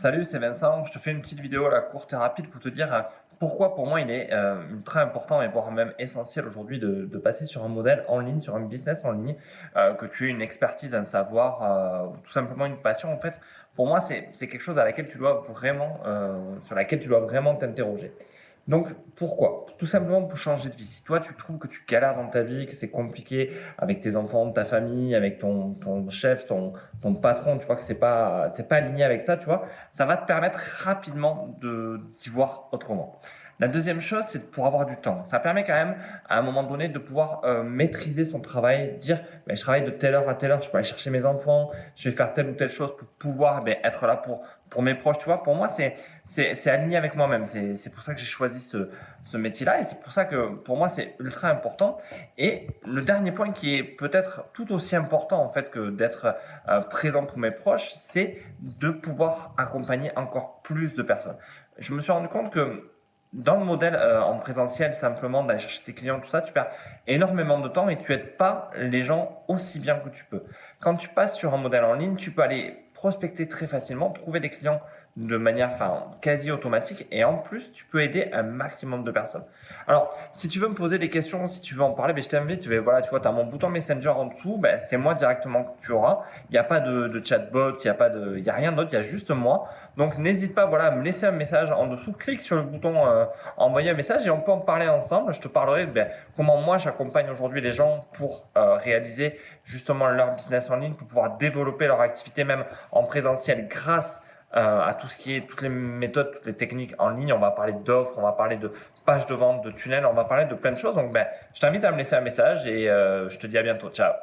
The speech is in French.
Salut, c'est Vincent. Je te fais une petite vidéo là, courte et rapide pour te dire pourquoi pour moi il est ultra important et voire même essentiel aujourd'hui de passer sur un modèle en ligne, sur un business en ligne, que tu aies une expertise, un savoir, ou tout simplement une passion en fait. Pour moi, c'est quelque chose à laquelle tu dois vraiment, sur laquelle tu dois vraiment t'interroger. Donc, pourquoi? Tout simplement pour changer de vie. Si toi, tu trouves que tu galères dans ta vie, que c'est compliqué avec tes enfants, ta famille, avec ton chef, ton patron, tu vois que t'es pas aligné avec ça, tu vois, ça va te permettre rapidement d'y voir autrement. La deuxième chose, c'est pour avoir du temps. Ça permet quand même, à un moment donné, de pouvoir maîtriser son travail, dire, ben, je travaille de telle heure à telle heure, je peux aller chercher mes enfants, je vais faire telle ou telle chose pour pouvoir ben, être là pour mes proches, tu vois. Pour moi, c'est aligné avec moi-même. C'est pour ça que j'ai choisi ce métier-là et c'est pour ça que pour moi, c'est ultra important. Et le dernier point qui est peut-être tout aussi important en fait que d'être présent pour mes proches, c'est de pouvoir accompagner encore plus de personnes. Je me suis rendu compte que dans le modèle en présentiel, simplement d'aller chercher tes clients, tout ça, tu perds énormément de temps et tu n'aides pas les gens aussi bien que tu peux. Quand tu passes sur un modèle en ligne, tu peux aller prospecter très facilement, trouver des clients de manière quasi automatique et en plus, tu peux aider un maximum de personnes. Alors, si tu veux me poser des questions, si tu veux en parler, ben, je t'invite, ben, voilà, tu vois, tu as mon bouton Messenger en dessous, ben, c'est moi directement que tu auras. Il n'y a pas de chatbot, il y a rien d'autre, il y a juste moi. Donc, n'hésite pas voilà, à me laisser un message en dessous, clique sur le bouton envoyer un message et on peut en parler ensemble. Je te parlerai de ben, comment moi j'accompagne aujourd'hui les gens pour réaliser justement leur business en ligne, pour pouvoir développer leur activité même en présentiel grâce à tout ce qui est toutes les méthodes, toutes les techniques en ligne. On va parler d'offres, on va parler de pages de vente, de tunnels, on va parler de plein de choses. Donc, ben, je t'invite à me laisser un message et je te dis à bientôt. Ciao.